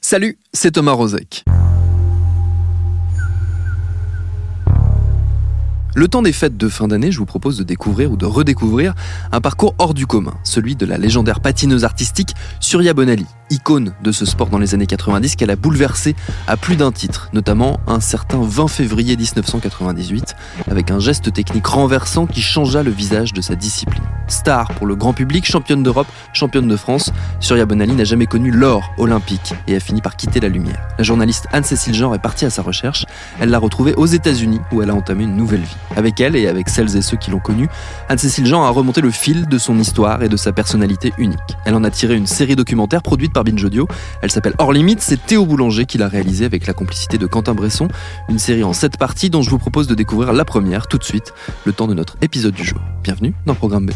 Salut, c'est Thomas Rozek. Le temps des fêtes de fin d'année, je vous propose de découvrir ou de redécouvrir un parcours hors du commun, celui de la légendaire patineuse artistique Surya Bonaly, icône de ce sport dans les années 90 qu'elle a bouleversé à plus d'un titre, notamment un certain 20 février 1998, avec un geste technique renversant qui changea le visage de sa discipline. Star pour le grand public, championne d'Europe, championne de France, Surya Bonaly n'a jamais connu l'or olympique et a fini par quitter la lumière. La journaliste Anne-Cécile Jean est partie à sa recherche, elle l'a retrouvée aux États-Unis où elle a entamé une nouvelle vie. Avec elle et avec celles et ceux qui l'ont connue, Anne-Cécile Jean a remonté le fil de son histoire et de sa personnalité unique. Elle en a tiré une série documentaire produite par Binge Audio. Elle s'appelle Hors Limite, c'est Théo Boulanger qui l'a réalisée avec la complicité de Quentin Bresson. Une série en 7 parties dont je vous propose de découvrir la première tout de suite, le temps de notre épisode du jour. Bienvenue dans Programme B.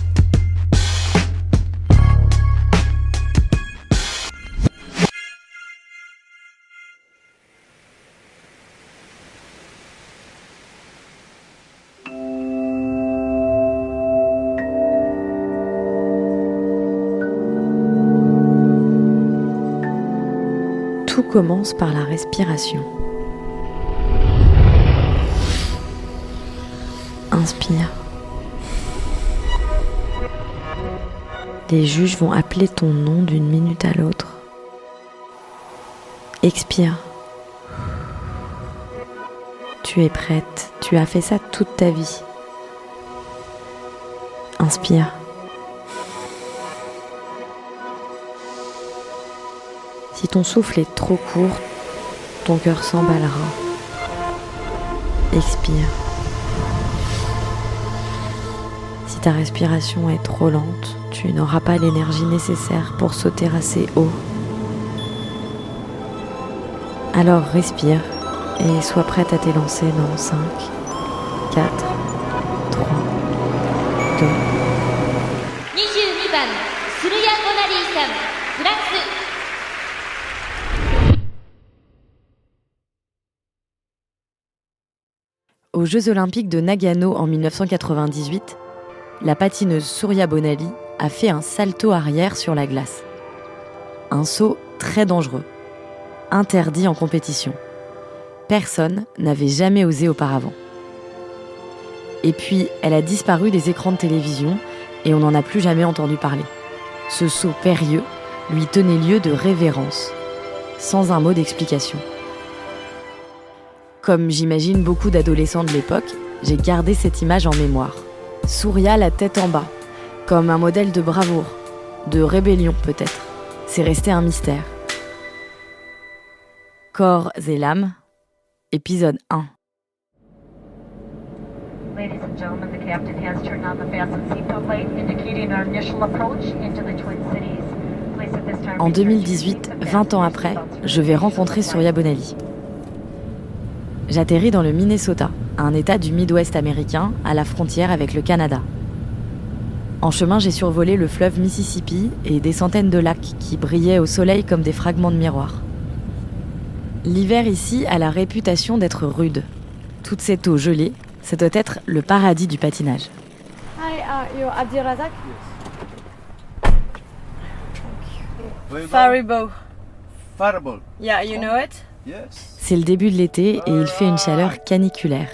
Tout commence par la respiration. Inspire. Les juges vont appeler ton nom d'une minute à l'autre. Expire. Tu es prête, tu as fait ça toute ta vie. Inspire. Si ton souffle est trop court, ton cœur s'emballera. Expire. Si ta respiration est trop lente, tu n'auras pas l'énergie nécessaire pour sauter assez haut. Alors respire et sois prête à t'élancer dans 5, 4, 3, 2. 22番、Surya Bonaly-san、フランス。Aux Jeux Olympiques de Nagano en 1998, la patineuse Surya Bonaly a fait un salto arrière sur la glace. Un saut très dangereux, interdit en compétition. Personne n'avait jamais osé auparavant. Et puis, elle a disparu des écrans de télévision et on n'en a plus jamais entendu parler. Ce saut périlleux lui tenait lieu de révérence, sans un mot d'explication. Comme j'imagine beaucoup d'adolescents de l'époque, j'ai gardé cette image en mémoire. Surya la tête en bas, comme un modèle de bravoure, de rébellion peut-être. C'est resté un mystère. Corps et l'âme, épisode 1. Ladies and gentlemen, the captain has turned on the fasten seatbelt light, indicating our initial approach into the Twin Cities. Please at this time. En 2018, 20 ans après, je vais rencontrer Surya Bonaly. J'atterris dans le Minnesota, un état du Midwest américain, à la frontière avec le Canada. En chemin, j'ai survolé le fleuve Mississippi et des centaines de lacs qui brillaient au soleil comme des fragments de miroir. L'hiver ici a la réputation d'être rude. Toute cette eau gelée, ça doit être le paradis du patinage. Hi, you're Abdirazak? Faribo. Fireball. Yeah, you know it? Yes. C'est le début de l'été et il fait une chaleur caniculaire.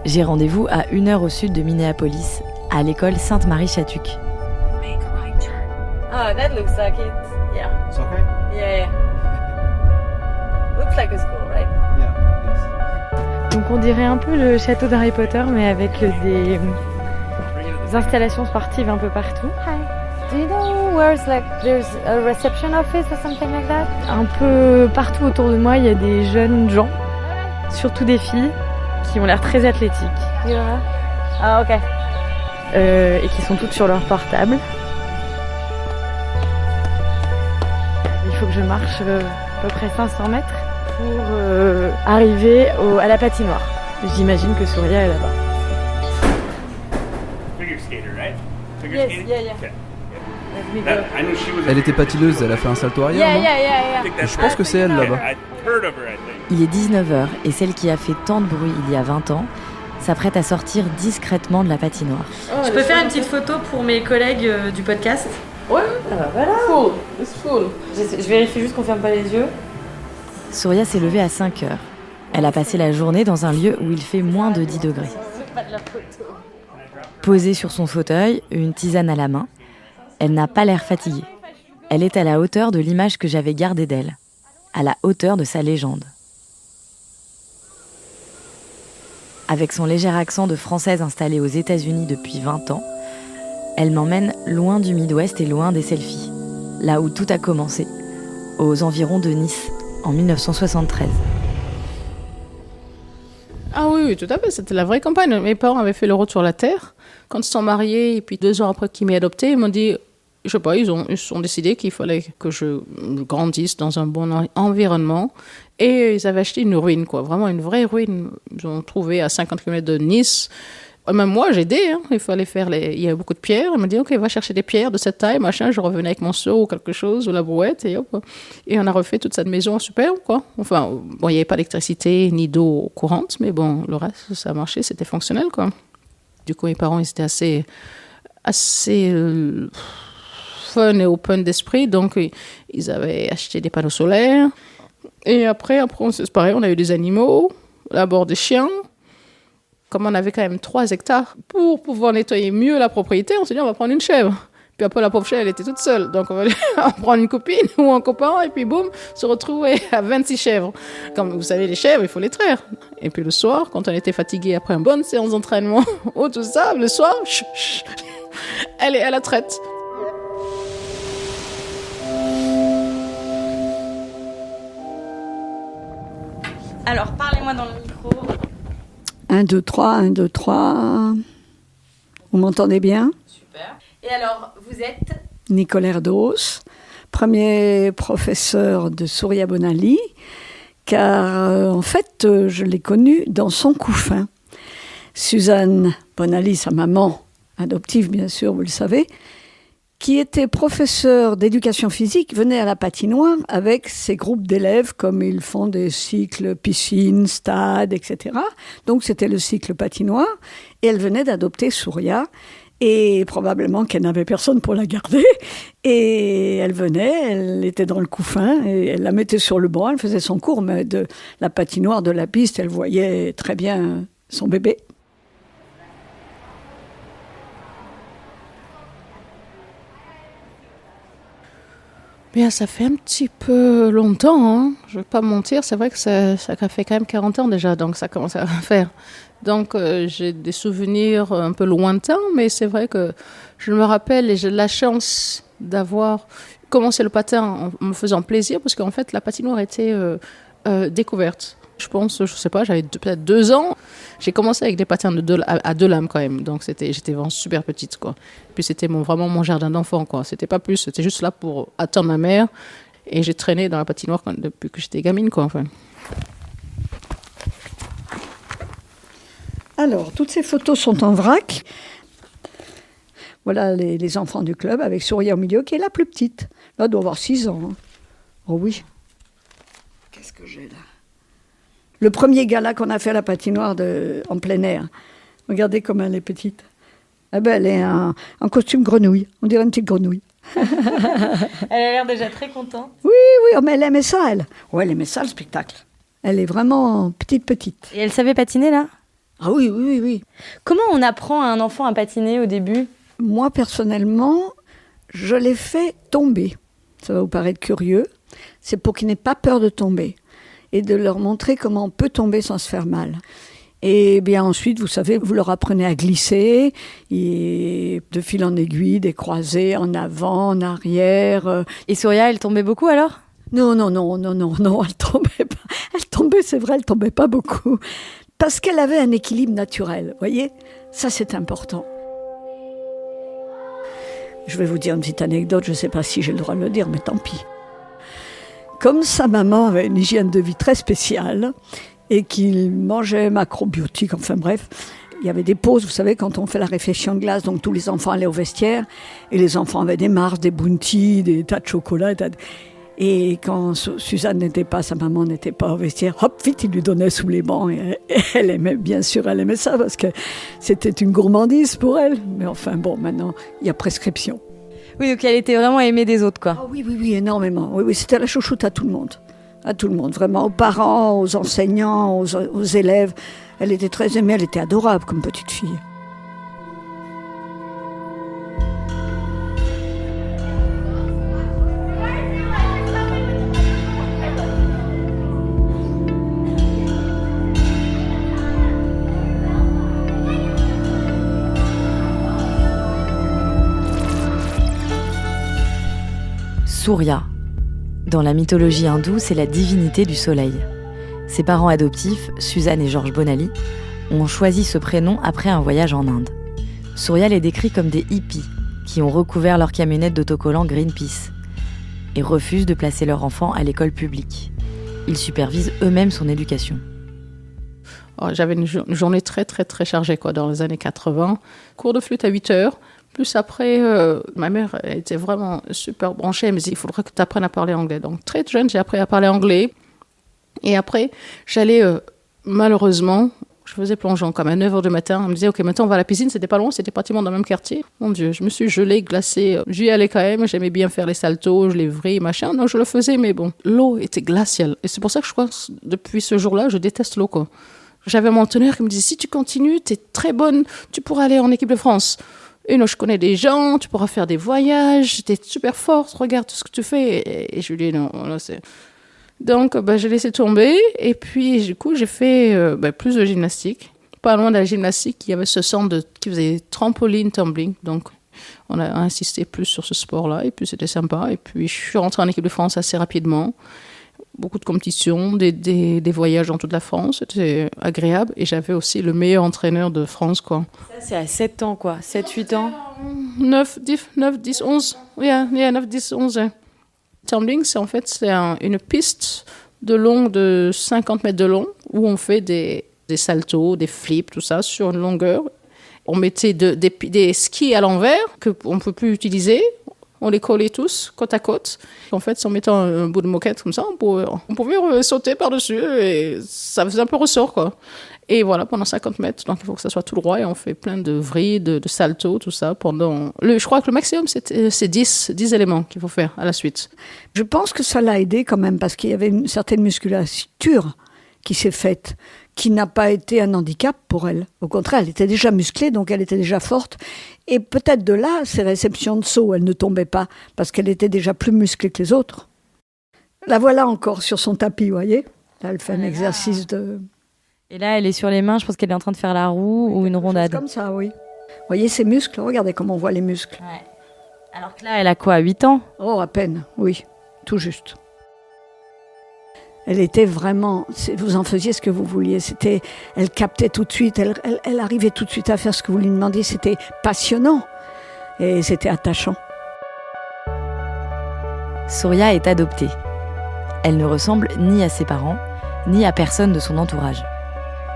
J'ai rendez-vous à 1 heure au sud de Minneapolis, à l'école Sainte-Marie-Chatuc. Oh, that looks like it. Yeah. It's okay? Yeah. Looks like a school, right? Yeah. Yes. Donc on dirait un peu le château d'Harry Potter, mais avec des installations sportives un peu partout. Hi. Do you know where's there's a reception office or something like that? Un peu partout autour de moi, il y a des jeunes gens, surtout des filles, qui ont l'air très athlétiques. Yeah. Oh, okay. Et qui sont toutes sur leur portable. Il faut que je marche à peu près 500 mètres pour arriver à la patinoire. J'imagine que Surya est là-bas. Figure skater, right? Figure Yes, skating? yeah. Okay. Let me go. I knew she was a Elle était figure patineuse, elle a fait un salto arrière, Yeah, non yeah. Je pense que c'est elle là-bas. I'd heard of her, I think. Il est 19h et celle qui a fait tant de bruit il y a 20 ans s'apprête à sortir discrètement de la patinoire. Je peux faire une petite photo pour mes collègues du podcast. Ouais, voilà. Full. It's full. Je vérifie juste qu'on ferme pas les yeux. Surya s'est levée à 5 heures. Elle a passé la journée dans un lieu où il fait moins de 10 degrés. Posée sur son fauteuil, une tisane à la main, elle n'a pas l'air fatiguée. Elle est à la hauteur de l'image que j'avais gardée d'elle, à la hauteur de sa légende. Avec son léger accent de Française installée aux États-Unis depuis 20 ans, elle m'emmène loin du Midwest et loin des selfies, là où tout a commencé, aux environs de Nice, en 1973. Ah oui, tout à fait, c'était la vraie campagne. Mes parents avaient fait le retour sur la Terre. Quand ils se sont mariés, et puis 2 ans après qu'ils m'aient adopté, ils m'ont dit, je sais pas, ils ont décidé qu'il fallait que je grandisse dans un bon environnement. Et ils avaient acheté une ruine, quoi, vraiment une vraie ruine. Ils ont trouvé à 50 km de Nice. Même moi, j'ai aidé, hein. Il fallait faire il y avait beaucoup de pierres. Ils m'ont dit, OK, va chercher des pierres de cette taille, machin. Je revenais avec mon seau ou quelque chose, ou la brouette, et hop. Et on a refait toute cette maison superbe, quoi. Enfin, bon, il n'y avait pas d'électricité ni d'eau courante, mais bon, le reste, ça marchait, c'était fonctionnel, quoi. Du coup, mes parents, ils étaient assez fun et open d'esprit, donc ils avaient acheté des panneaux solaires. Et après c'est pareil, on a eu des animaux, d'abord des chiens. Comme on avait quand même 3 hectares, pour pouvoir nettoyer mieux la propriété, on s'est dit on va prendre une chèvre. Puis après la pauvre chèvre, elle était toute seule. Donc on va prendre une copine ou un copain et puis boum, se retrouver à 26 chèvres. Comme vous savez, les chèvres, il faut les traire. Et puis le soir, quand on était fatigué après une bonne séance d'entraînement ou tout ça, le soir, elle est à la traite. Alors, parlez-moi dans le micro. 1, 2, 3, 1, 2, 3. Vous m'entendez bien? Super. Et alors, vous êtes Nicole Erdos, premier professeur de Surya Bonaly, car en fait, je l'ai connu dans son couffin. Suzanne Bonaly, sa maman adoptive, bien sûr, vous le savez, qui était professeur d'éducation physique, venait à la patinoire avec ses groupes d'élèves, comme ils font des cycles piscine, stade, etc. Donc c'était le cycle patinoire, et elle venait d'adopter Surya, et probablement qu'elle n'avait personne pour la garder, et elle venait, elle était dans le couffin, et elle la mettait sur le banc, elle faisait son cours, mais de la patinoire, de la piste, elle voyait très bien son bébé. Bien, ça fait un petit peu longtemps, hein. Je ne vais pas mentir, c'est vrai que ça fait quand même 40 ans déjà, donc ça commence à faire. Donc j'ai des souvenirs un peu lointains, mais c'est vrai que je me rappelle et j'ai la chance d'avoir commencé le patin en me faisant plaisir, parce qu'en fait la patinoire était découverte. Je pense, je sais pas, j'avais peut-être 2 ans. J'ai commencé avec des patins à 2 lames quand même. Donc j'étais vraiment super petite, quoi. Puis c'était vraiment mon jardin d'enfant, quoi. C'était pas plus, c'était juste là pour attendre ma mère. Et j'ai traîné dans la patinoire depuis que j'étais gamine, quoi, enfin. Alors, toutes ces photos sont en vrac. Voilà les enfants du club, avec Surya au milieu, qui est la plus petite. Là, elle doit avoir 6 ans. Hein. Oh oui. Qu'est-ce que j'ai là? Le premier gala qu'on a fait à la patinoire en plein air. Regardez comme elle est petite. Ah ben, elle est en costume grenouille. On dirait une petite grenouille. Elle a l'air déjà très contente. Oui, mais elle aimait ça, elle. Ouais, elle aimait ça, le spectacle. Elle est vraiment petite. Et elle savait patiner, là? Ah oui. Comment on apprend à un enfant à patiner au début? Moi, personnellement, je l'ai fait tomber. Ça va vous paraître curieux. C'est pour qu'ils n'aient pas peur de tomber. Et de leur montrer comment on peut tomber sans se faire mal. Et bien ensuite, vous savez, vous leur apprenez à glisser, et de fil en aiguille, des croisés, en avant, en arrière. Et Surya, elle tombait beaucoup alors? Non, elle tombait pas. Elle tombait, c'est vrai, elle tombait pas beaucoup. Parce qu'elle avait un équilibre naturel, vous voyez? Ça, c'est important. Je vais vous dire une petite anecdote, je ne sais pas si j'ai le droit de le dire, mais tant pis. Comme sa maman avait une hygiène de vie très spéciale et qu'il mangeait macrobiotique, enfin bref, il y avait des pauses, vous savez, quand on fait la réflexion de glace, donc tous les enfants allaient au vestiaire et les enfants avaient des Mars, des Bounty, des tas de chocolat. Et quand Suzanne n'était pas, sa maman n'était pas au vestiaire, hop, vite, il lui donnait sous les bancs. Et elle aimait, bien sûr, elle aimait ça parce que c'était une gourmandise pour elle. Mais enfin bon, maintenant, il y a prescription. Oui, donc elle était vraiment aimée des autres, quoi. Ah oui, énormément. Oui, c'était la chouchoute à tout le monde. À tout le monde, vraiment, aux parents, aux enseignants, aux élèves. Elle était très aimée, elle était adorable comme petite fille. Surya. Dans la mythologie hindoue, c'est la divinité du soleil. Ses parents adoptifs, Suzanne et Georges Bonali, ont choisi ce prénom après un voyage en Inde. Surya les décrit comme des hippies qui ont recouvert leur camionnette d'autocollants Greenpeace et refusent de placer leur enfant à l'école publique. Ils supervisent eux-mêmes son éducation. J'avais une journée très, très, très chargée dans les années 80. Cours de flûte à 8 heures. Plus après, ma mère était vraiment super branchée. Elle me disait, il faudrait que tu apprennes à parler anglais. Donc très jeune, j'ai appris à parler anglais. Et après, j'allais, malheureusement, je faisais plongeon comme à 9h du matin. Elle me disait, OK, maintenant on va à la piscine. C'était pas loin, c'était pratiquement dans le même quartier. Mon Dieu, je me suis gelée, glacée. J'y allais quand même, j'aimais bien faire les saltos, les vrilles, machin. Donc je le faisais, mais bon, l'eau était glaciale. Et c'est pour ça que je crois que depuis ce jour-là, je déteste l'eau, quoi. J'avais mon entraîneur qui me disait, si tu continues, tu es très bonne, tu pourras aller en équipe de France. Et non, je connais des gens, tu pourras faire des voyages, tu es super forte, regarde tout ce que tu fais. Et je lui dis non, là c'est... Donc, j'ai laissé tomber. Et puis, du coup, j'ai fait plus de gymnastique. Pas loin de la gymnastique, il y avait ce centre qui faisait trampoline, tumbling. Donc, on a insisté plus sur ce sport-là. Et puis, c'était sympa. Et puis, je suis rentrée en équipe de France assez rapidement. Beaucoup de compétitions, des voyages dans toute la France. C'était agréable. Et j'avais aussi le meilleur entraîneur de France, quoi. Ça, c'est à 7 ans, quoi. 7-8 ans. 9, 10, 11. Yeah, 9, 10, 11. Tumbling, c'est une piste de 50 mètres de long où on fait des saltos, des flips, tout ça, sur une longueur. On mettait des skis à l'envers qu'on ne peut plus utiliser. On les collait tous, côte à côte. En fait, en mettant un bout de moquette comme ça, on pouvait sauter par-dessus et ça faisait un peu ressort, quoi. Et voilà, pendant 50 mètres, donc il faut que ça soit tout droit et on fait plein de vrilles, de saltos, tout ça. Je crois que le maximum, c'est 10 éléments qu'il faut faire à la suite. Je pense que ça l'a aidé quand même parce qu'il y avait une certaine musculature qui s'est faite, qui n'a pas été un handicap pour elle. Au contraire, elle était déjà musclée, donc elle était déjà forte. Et peut-être de là, ses réceptions de saut, elle ne tombait pas parce qu'elle était déjà plus musclée que les autres. La voilà encore sur son tapis, vous voyez. Là, elle fait un exercice de... Et là, elle est sur les mains, je pense qu'elle est en train de faire la roue ou une rondade. Comme ça, oui. Vous voyez ses muscles, regardez comment on voit les muscles. Ouais. Alors que là, elle a quoi, 8 ans ? Oh, à peine, oui, tout juste. Elle était vraiment, vous en faisiez ce que vous vouliez. Elle captait tout de suite, elle arrivait tout de suite à faire ce que vous lui demandiez. C'était passionnant et c'était attachant. Surya est adoptée. Elle ne ressemble ni à ses parents, ni à personne de son entourage.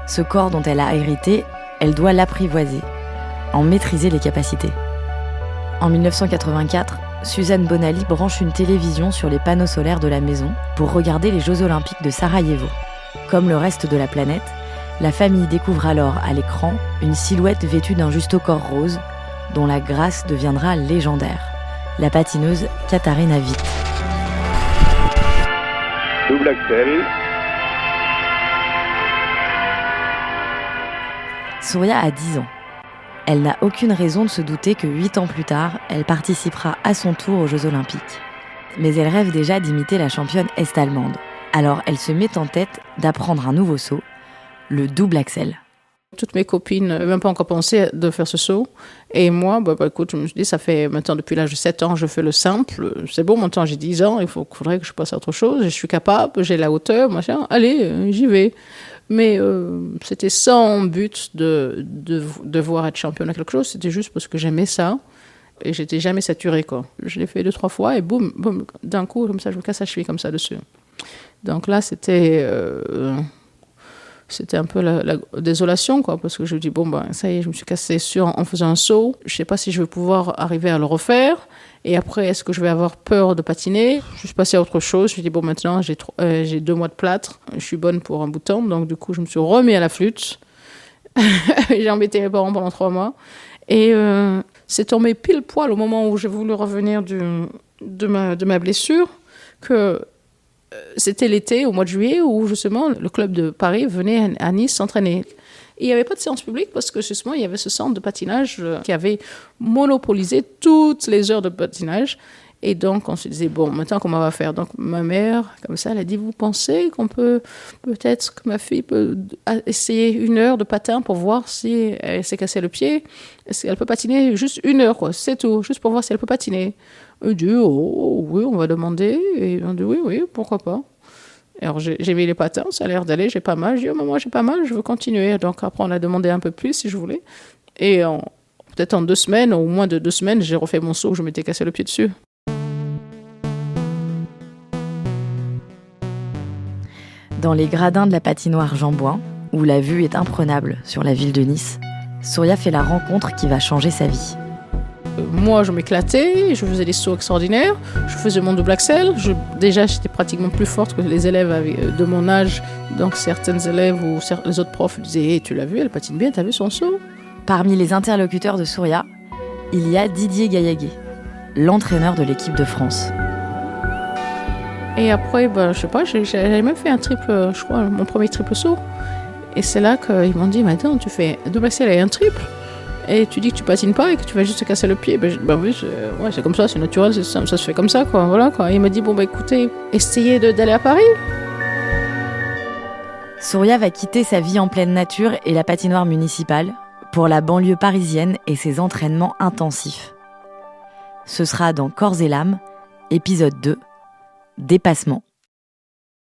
Ce corps dont elle a hérité, elle doit l'apprivoiser, en maîtriser les capacités. En 1984, Suzanne Bonali branche une télévision sur les panneaux solaires de la maison pour regarder les Jeux Olympiques de Sarajevo. Comme le reste de la planète, la famille découvre alors à l'écran une silhouette vêtue d'un justo-corps rose, dont la grâce deviendra légendaire. La patineuse Katarina Witt. Double axel. Surya a 10 ans. Elle n'a aucune raison de se douter que 8 ans plus tard, elle participera à son tour aux Jeux Olympiques. Mais elle rêve déjà d'imiter la championne est-allemande. Alors elle se met en tête d'apprendre un nouveau saut, le double axel. Toutes mes copines n'avaient même pas encore pensé de faire ce saut. Et moi, écoute, je me suis dit, ça fait maintenant depuis l'âge de 7 ans, je fais le simple. C'est bon, maintenant j'ai 10 ans, faudrait que je passe à autre chose. Je suis capable, j'ai la hauteur, machin. Allez, j'y vais. Mais c'était sans but de devoir être championne à quelque chose. C'était juste parce que j'aimais ça. Et j'étais jamais saturée, quoi. Je l'ai fait 2-3 fois et boum, d'un coup, comme ça, je me casse la cheville comme ça dessus. Donc là, c'était un peu la désolation, quoi, parce que je me dis, ça y est, je me suis cassée en faisant un saut. Je ne sais pas si je vais pouvoir arriver à le refaire. Et après, est-ce que je vais avoir peur de patiner ? Je suis passée à autre chose. Je me dis, maintenant, j'ai 2 mois de plâtre. Je suis bonne pour un bout de temps. Donc, du coup, je me suis remis à la flûte. J'ai embêté mes parents pendant 3 mois. Et c'est tombé pile poil au moment où j'ai voulu revenir de ma blessure que c'était l'été, au mois de juillet, où justement le club de Paris venait à Nice s'entraîner. Et il n'y avait pas de séance publique parce que justement il y avait ce centre de patinage qui avait monopolisé toutes les heures de patinage. Et donc on se disait, bon, maintenant comment on va faire? Donc ma mère, comme ça, elle a dit, vous pensez qu'on peut, peut-être que ma fille peut essayer 1 heure de patin pour voir si elle s'est cassé le pied? Est-ce qu'elle peut patiner juste 1 heure, quoi, c'est tout, juste pour voir si elle peut patiner? Elle dit, oh oui, on va demander. Et on dit, oui, pourquoi pas. Alors j'ai mis les patins, ça a l'air d'aller, j'ai pas mal. Je dis, oh, maman, j'ai pas mal, je veux continuer. Donc après on a demandé un peu plus si je voulais. Et peut-être en 2 semaines, au moins de 2 semaines, j'ai refait mon saut, je m'étais cassé le pied dessus. Dans les gradins de la patinoire Jean Bouin, où la vue est imprenable sur la ville de Nice, Surya fait la rencontre qui va changer sa vie. Moi, je m'éclatais, je faisais des sauts extraordinaires, je faisais mon double axel. Déjà, j'étais pratiquement plus forte que les élèves de mon âge. Donc, certains élèves ou les autres profs disaient hey, « Tu l'as vu, elle patine bien, t'as vu son saut ?» Parmi les interlocuteurs de Surya, il y a Didier Gaillaguet, l'entraîneur de l'équipe de France. Et après, je sais pas, j'avais même fait un triple, je crois, mon premier triple saut. Et c'est là qu'ils m'ont dit « Maintenant, tu fais un double axel et un triple. Et tu dis que tu patines pas et que tu vas juste te casser le pied. » Oui, c'est comme ça, c'est naturel, ça se fait comme ça, quoi. Voilà, quoi. Et il m'a dit, écoutez, essayez d'aller à Paris. Surya va quitter sa vie en pleine nature et la patinoire municipale pour la banlieue parisienne et ses entraînements intensifs. Ce sera dans Corps et l'âme, épisode 2, Dépassement.